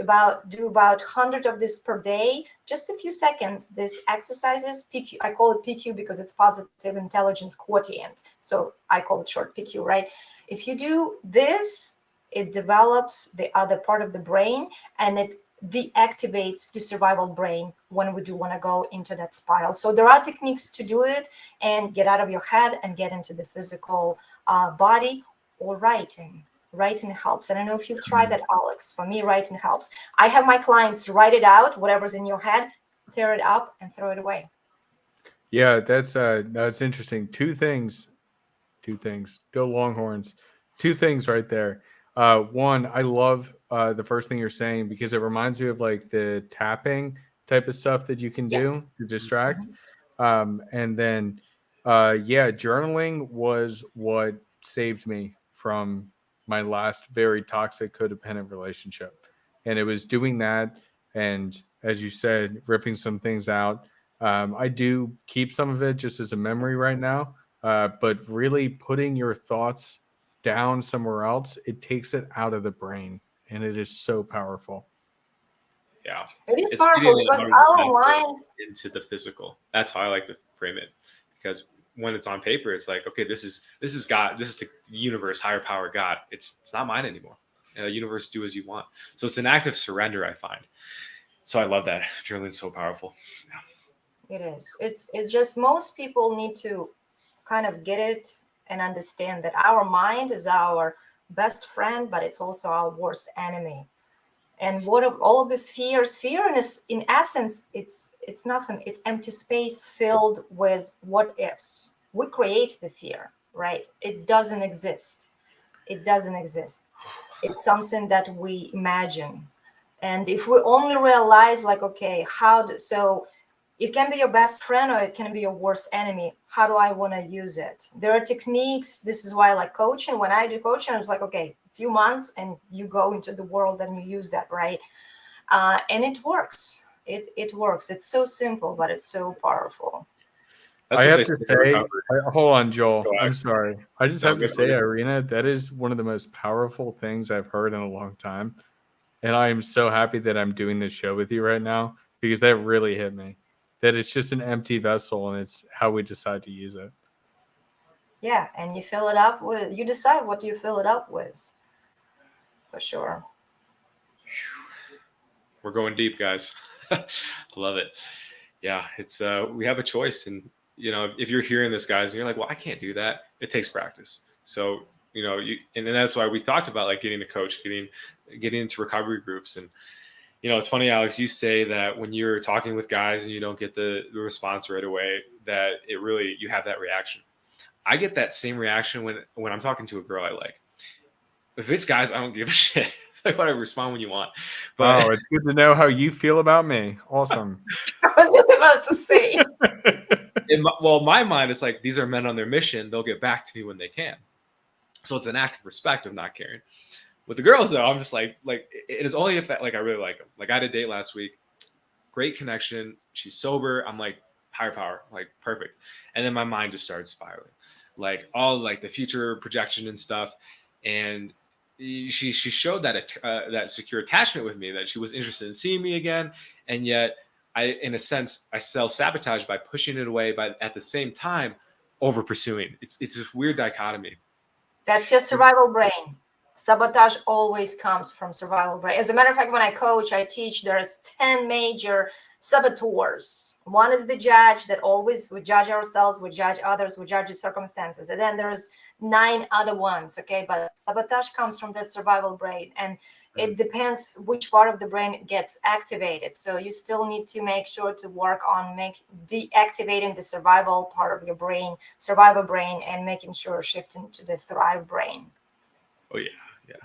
do about 100 of this per day, just a few seconds, this exercises, PQ, I call it PQ because it's positive intelligence quotient. So I call it short PQ, right? If you do this, it develops the other part of the brain, and it deactivates the survival brain when we do want to go into that spiral. So there are techniques to do it and get out of your head and get into the physical body. Or writing. Writing helps. I don't know if you've tried that, Alex. For me, writing helps. I have my clients write it out, whatever's in your head, tear it up and throw it away. Yeah, that's interesting. Two things. Go Longhorns. Two things right there. One, I love the first thing you're saying, because it reminds me of like the tapping type of stuff that you can do to distract. And then, yeah, journaling was what saved me from my last very toxic codependent relationship. And it was doing that. And as you said, ripping some things out. I do keep some of it just as a memory right now. But really putting your thoughts down somewhere else, it takes it out of the brain. And it is so powerful. Yeah. It is It's powerful getting because out of our the mind into the physical. That's how I like to frame it. Because when it's on paper, it's like, okay, this is God, this is the universe, higher power, God. It's not mine anymore. Universe, do as you want. So it's an act of surrender, I find. So I love that. Journaling's so powerful. Yeah. It is. It's just most people need to kind of get it and understand that our mind is our best friend, but it's also our worst enemy. And what of all of this fear in essence, it's nothing. It's empty space filled with what ifs. We create the fear, right? It doesn't exist. It doesn't exist. It's something that we imagine. And if we only realize, like, okay, so it can be your best friend or it can be your worst enemy. How do I want to use it? There are techniques. This is why I like coaching. When I do coaching, I was like, okay, a few months and you go into the world and you use that, right? And it works. It works. It's so simple, but it's so powerful. That's I what have they to say. say, hold on, Joel. Go I'm ahead. sorry. I just No, have to good. say, Irina, that is one of the most powerful things I've heard in a long time. And I am so happy that I'm doing this show with you right now, because that really hit me. That it's just an empty vessel and it's how we decide to use it. Yeah, and you decide what you fill it up with, for sure. We're going deep, guys. Love it. Yeah, it's we have a choice, and if you're hearing this, guys, and you're like, well, I can't do that. It takes practice. So and that's why we talked about like getting a coach, getting into recovery groups. And it's funny, Alex, you say that when you're talking with guys and you don't get the response right away, that you have that reaction. I get that same reaction when I'm talking to a girl I like. If it's guys, I don't give a shit. It's like, whatever, respond when you want. But Wow, it's good to know how you feel about me. Awesome. I was just about to say. My mind, it's like, these are men on their mission. They'll get back to me when they can. So it's an act of respect of not caring. With the girls, though, I'm just like it is only if that, like, I really like them. Like, I had a date last week, great connection. She's sober. I'm like, higher power, like, perfect. And then my mind just started spiraling, like all like the future projection and stuff. And she showed that secure attachment with me, that she was interested in seeing me again, and yet in a sense, I self-sabotage by pushing it away, but at the same time, over pursuing. It's this weird dichotomy. That's your survival brain. Sabotage always comes from survival brain. As a matter of fact, when I coach, I teach there's 10 major saboteurs. One is the judge that always we judge ourselves, we judge others, we judge the circumstances. And then there's 9 other ones, okay? But sabotage comes from that survival brain. And it depends which part of the brain gets activated. So you still need to make sure to work on deactivating the survival part of your brain, survival brain, and making sure shifting to the thrive brain. Oh yeah, yeah.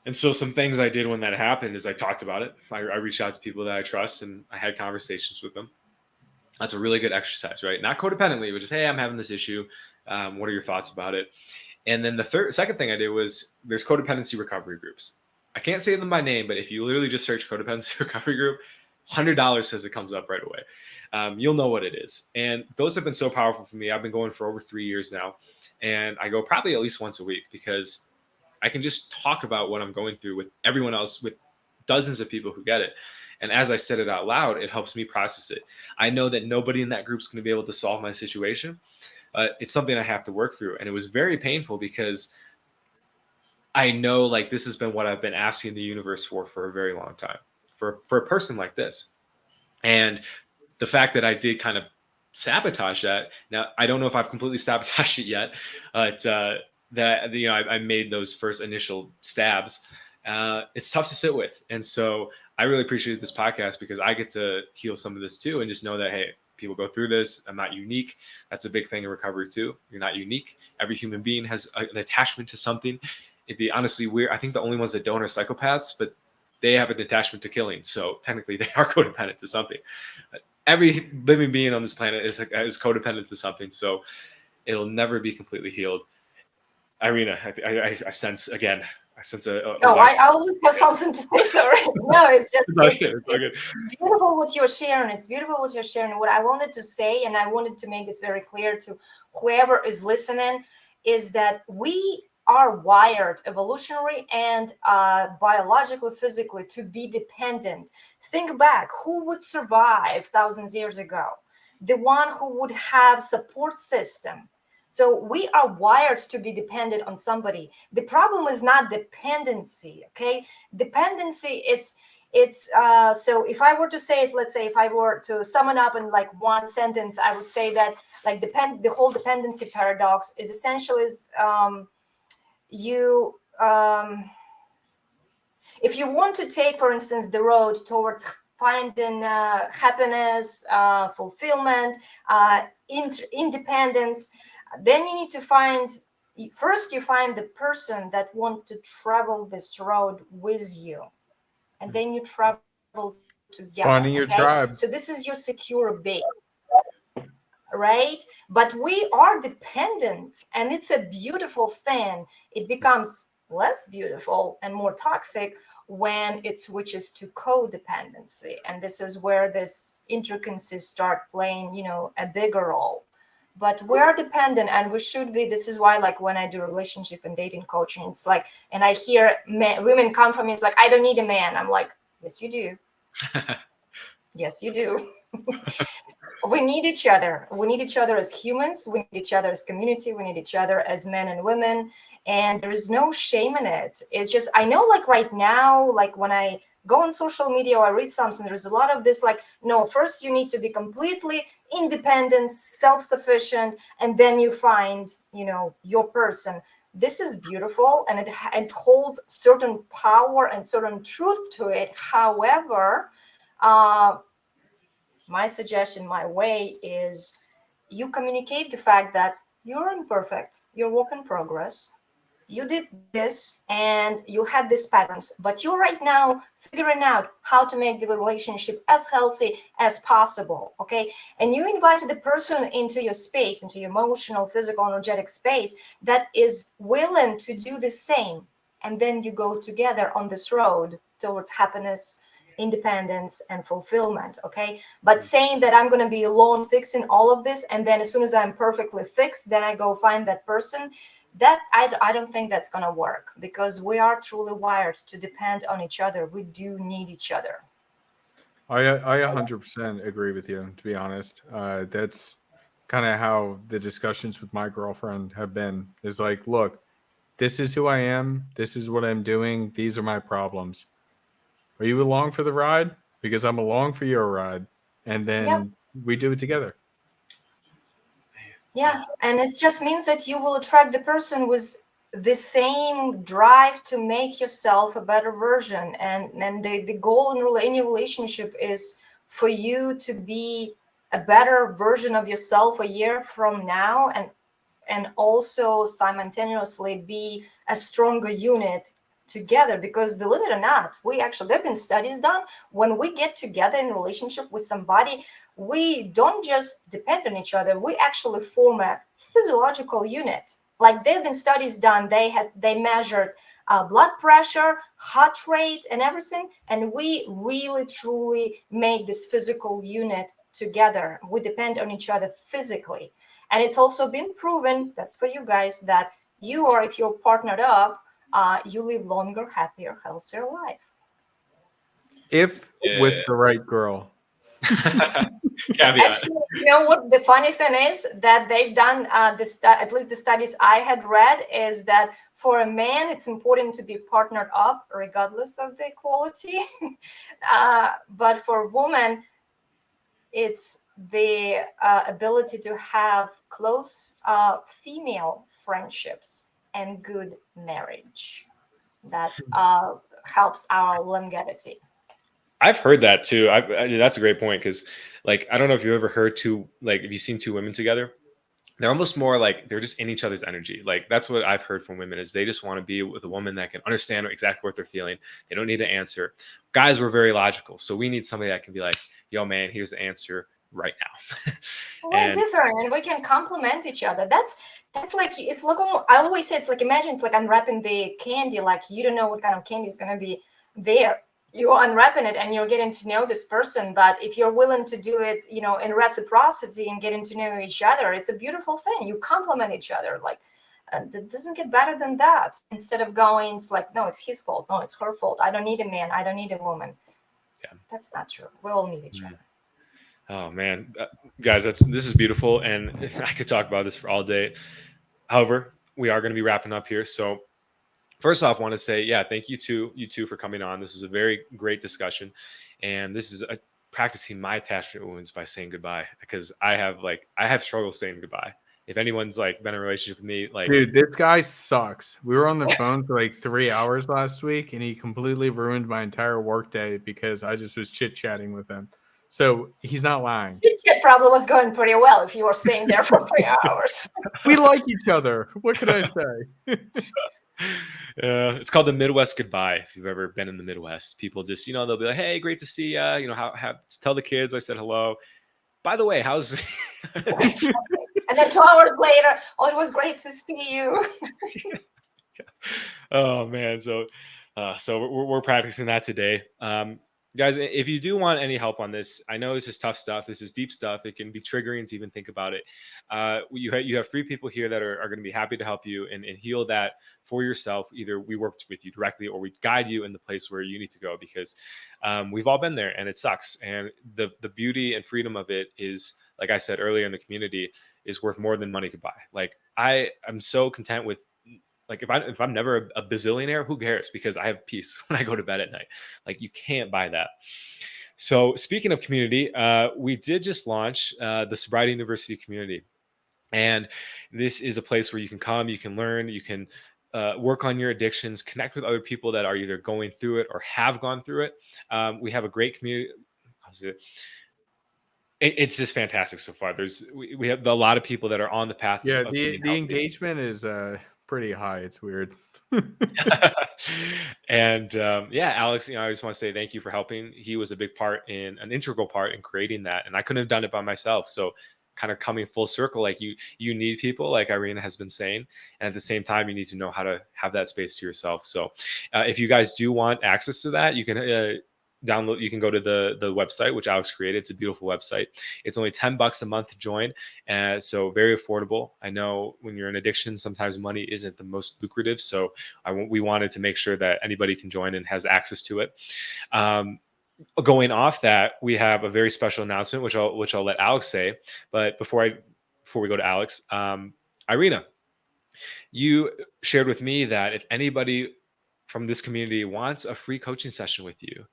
And so some things I did when that happened is I talked about it. I reached out to people that I trust and I had conversations with them. That's a really good exercise, right? Not codependently, but just, hey, I'm having this issue. What are your thoughts about it? And then the second thing I did was there's codependency recovery groups. I can't say them by name, but if you literally just search codependency recovery group, $100 says it comes up right away. You'll know what it is. And those have been so powerful for me. I've been going for over 3 years now. And I go probably at least once a week because I can just talk about what I'm going through with everyone else, with dozens of people who get it. And as I said it out loud, it helps me process it. I know that nobody in that group is going to be able to solve my situation. It's something I have to work through. And it was very painful because I know like this has been what I've been asking the universe for a very long time for a person like this. And the fact that I did kind of sabotage that. Now, I don't know if I've completely sabotaged it yet, but that, you know, I made those first initial stabs. It's tough to sit with. And so I really appreciate this podcast because I get to heal some of this too and just know that, hey, people go through this. I'm not unique. That's a big thing in recovery too. You're not unique. Every human being has an attachment to something. It'd be honestly weird. I think the only ones that don't are psychopaths, but they have an attachment to killing. So technically they are codependent to something. Every living being on this planet is codependent to something. So it'll never be completely healed. Irina, I sense again. I sense a No, I always have something to say. Sorry. No, it's just it's beautiful what you're sharing. It's beautiful what you're sharing. What I wanted to say, and I wanted to make this very clear to whoever is listening, is that we are wired evolutionary and biologically, physically to be dependent. Think back, who would survive thousands of years ago? The one who would have support system. So we are wired to be dependent on somebody. The problem is not dependency, okay? Dependency, it's so if I were to say it, let's say if I were to sum it up in like one sentence, I would say that like the whole dependency paradox is essentially if you want to take, for instance, the road towards finding happiness, fulfillment, independence, then you need to find first you find the person that wants to travel this road with you, and then you travel together. Finding your tribe. So this is your secure base, right? But we are dependent, and it's a beautiful thing. It becomes less beautiful and more toxic when it switches to codependency, and this is where this intricacies start playing, you know, a bigger role. But we're dependent, and we should be. This is why, like, when I do relationship and dating coaching, it's like, and I hear women come from me, it's like, I don't need a man. I'm like, yes you do. Yes you do. We need each other. We need each other as humans. We need each other as community. We need each other as men and women. And there's no shame in it. It's just, I know like right now, like when I go on social media or I read something, there's a lot of this like, no, first you need to be completely independent, self-sufficient, and then you find, you know, your person. This is beautiful, and it holds certain power and certain truth to it. However, my suggestion, my way is you communicate the fact that you're imperfect, you're work in progress, you did this and you had these patterns, but you're right now figuring out how to make the relationship as healthy as possible, okay? And you invited the person into your space, into your emotional, physical, energetic space that is willing to do the same. And then you go together on this road towards happiness, independence, and fulfillment, okay? But saying that I'm going to be alone fixing all of this, and then as soon as I'm perfectly fixed, then I go find that person, that I don't think that's going to work, because we are truly wired to depend on each other. We do need each other. I 100% agree with you, to be honest. That's kind of how the discussions with my girlfriend have been, is like, look, this is who I am. This is what I'm doing. These are my problems. Are you along for the ride? Because I'm along for your ride. And then we do it together. Yeah, and it just means that you will attract the person with the same drive to make yourself a better version. And the goal in any relationship is for you to be a better version of yourself a year from now, and also simultaneously be a stronger unit together. Because believe it or not, there've been studies done, when we get together in a relationship with somebody, we don't just depend on each other, we actually form a physiological unit. Like, there've been studies done, they measured blood pressure, heart rate, and everything, and we really truly make this physical unit together. We depend on each other physically. And it's also been proven, that's for you guys, that if you're partnered up, you live longer, happier, healthier life. If with the right girl. Caveat. Actually, you know what the funny thing is, that they've done at least the studies I had read, is that for a man it's important to be partnered up regardless of the quality. But for a woman, it's the ability to have close female friendships and good marriage that helps our longevity. I've heard that too. That's a great point, because, like, I don't know if you've ever heard if you've seen two women together, they're almost more like they're just in each other's energy. Like, that's what I've heard from women, is they just want to be with a woman that can understand exactly what they're feeling. They don't need to answer. Guys, we're very logical, so we need somebody that can be like, "Yo, man, here's the answer right now." We're different, and we can complement each other. That's like, it's like, I always say, it's like, imagine it's like unwrapping the candy. Like, you don't know what kind of candy is going to be there. You're unwrapping it and you're getting to know this person. But if you're willing to do it, in reciprocity and getting to know each other, it's a beautiful thing. You complement each other. Like, it doesn't get better than that. Instead of going, it's like, no, it's his fault. No, it's her fault. I don't need a man. I don't need a woman. Yeah. That's not true. We all need each other. Oh man, guys, this is beautiful, and I could talk about this for all day. However, we are going to be wrapping up here. So first off, I want to say, thank you to you two for coming on. This was a very great discussion, and this is practicing my attachment wounds by saying goodbye, because I have struggles saying goodbye. If anyone's been in a relationship with me, dude, this guy sucks. We were on the phone for 3 hours last week, and he completely ruined my entire workday because I just was chit chatting with him. So he's not lying. It probably was going pretty well if you were staying there for 3 hours. We like each other. What can I say? It's called the Midwest goodbye. If you've ever been in the Midwest, people just, they'll be like, "Hey, great to see you. Tell the kids I said hello. By the way, how's?" And then 2 hours later, "Oh, it was great to see you." Oh man, so we're practicing that today. Guys, if you do want any help on this, I know this is tough stuff. This is deep stuff. It can be triggering to even think about it. You have 3 people here that are going to be happy to help you and heal that for yourself. Either we work with you directly, or we guide you in the place where you need to go, because we've all been there and it sucks. And the beauty and freedom of it is, like I said earlier in the community, is worth more than money could buy. Like, I am so content with, if I'm never a bazillionaire, who cares? Because I have peace when I go to bed at night. Like, you can't buy that. So speaking of community, we did just launch the Sobriety University community. And this is a place where you can come, you can learn, you can work on your addictions, connect with other people that are either going through it or have gone through it. We have a great community. It's just fantastic so far. We have a lot of people that are on the path. Yeah, of the engagement is pretty high. It's weird. And Alex, I just want to say thank you for helping. He was an integral part in creating that, and I couldn't have done it by myself. So, kind of coming full circle, like you need people, like Irina has been saying, and at the same time, you need to know how to have that space to yourself. So, if you guys do want access to that, you can download. You can go to the website which Alex created. It's a beautiful website. It's only $10 a month to join, so very affordable. I know when you're in addiction, sometimes money isn't the most lucrative, so we wanted to make sure that anybody can join and has access to it. Going off that, we have a very special announcement which I'll let Alex say. But before we go to Alex, Irina, You shared with me that if anybody from this community wants a free coaching session with you,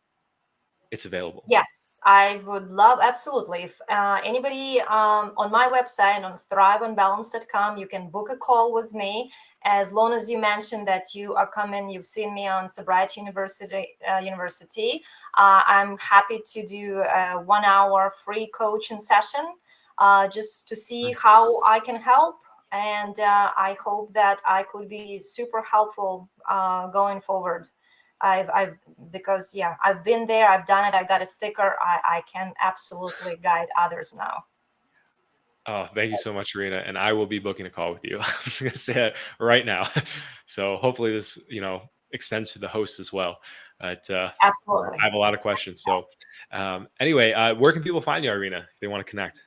it's available. Yes, I would love, absolutely. If anybody on my website on thriveonbalance.com, you can book a call with me as long as you mention that you are coming, you've seen me on Sobriety University. I'm happy to do a 1 hour free coaching session just to see how I can help. And I hope that I could be super helpful going forward. Because yeah, I've been there, I've done it, I got a sticker. I can absolutely guide others now. Oh, thank you so much, Irina. And I will be booking a call with you. I'm just going to say that right now. So hopefully this, extends to the host as well. But Absolutely. I have a lot of questions. So anyway, where can people find you, Irina, if they want to connect?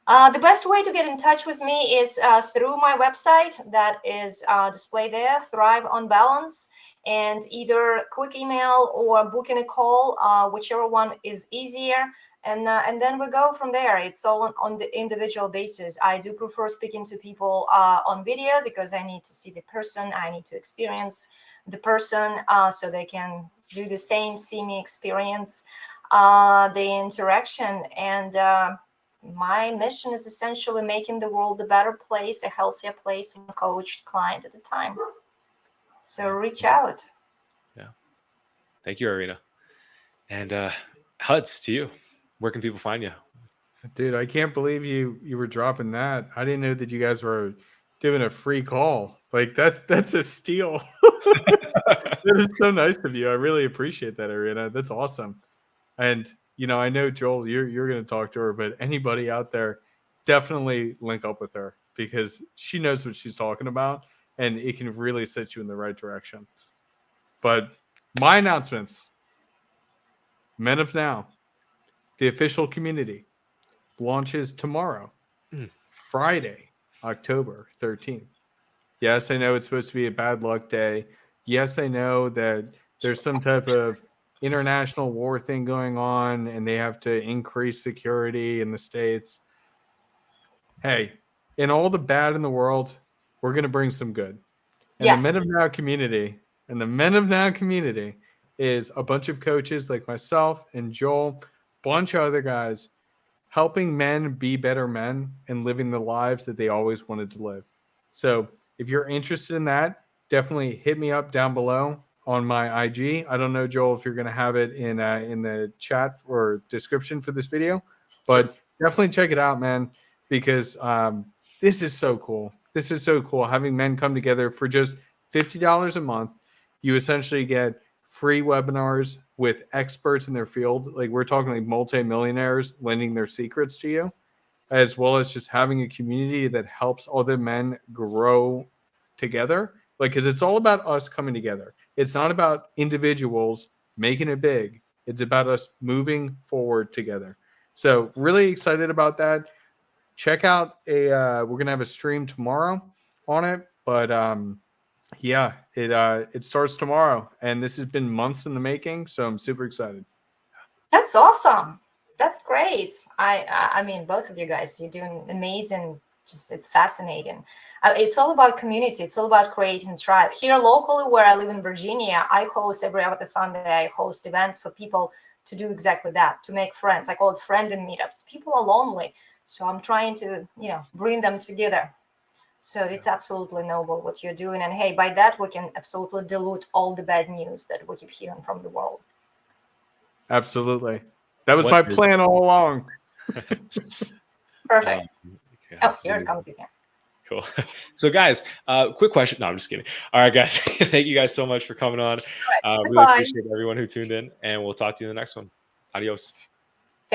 The best way to get in touch with me is through my website that is displayed there, Thrive on Balance, and either quick email or booking a call, whichever one is easier. And then we go from there. It's all on the individual basis. I do prefer speaking to people on video because I need to see the person. I need to experience the person so they can do the same, see me experience the interaction. And my mission is essentially making the world a better place, a healthier place, one coached client at a time. So reach out. Yeah. Thank you, Irina. And Huds, to you. Where can people find you? Dude, I can't believe you were dropping that. I didn't know that you guys were doing a free call. Like that's a steal. That is so nice of you. I really appreciate that, Irina. That's awesome. And I know Joel, you're going to talk to her, but anybody out there, definitely link up with her because she knows what she's talking about, and it can really set you in the right direction. But my announcements: Men of Now, the official community, launches tomorrow, Friday, October 13th. Yes, I know it's supposed to be a bad luck day. Yes, I know that there's some type of international war thing going on and they have to increase security in the States. Hey, in all the bad in the world, we're going to bring some good. And Yes. the Men of Now community, is a bunch of coaches like myself and Joel, bunch of other guys helping men be better men and living the lives that they always wanted to live. So if you're interested in that, definitely hit me up down below on my IG. I don't know, Joel, if you're going to have it in the chat or description for this video, but definitely check it out, man, because this is so cool. This is so cool having men come together for just $50 a month. You essentially get free webinars with experts in their field. Like we're talking like multi-millionaires lending their secrets to you, as well as just having a community that helps other men grow together. Like, because it's all about us coming together. It's not about individuals making it big. It's about us moving forward together. So really excited about that. Check out we're going to have a stream tomorrow on it, but yeah, it starts tomorrow, and this has been months in the making, so I'm super excited. That's awesome. That's great. I mean, both of you guys, you're doing amazing. Just it's fascinating. It's all about community. It's all about creating tribe. Here locally, where I live in Virginia, I host every other Sunday. I host events for people to do exactly that, to make friends. I call it friend-in meetups. People are lonely, so I'm trying to bring them together. So it's absolutely noble what you're doing. And hey, by that, we can absolutely dilute all the bad news that we keep hearing from the world. Absolutely. That was my plan all along. Perfect. Oh, here it comes again. Cool. So guys, quick question. No, I'm just kidding. All right, guys. Thank you guys so much for coming on. Right. Really appreciate everyone who tuned in, and we'll talk to you in the next one. Adios.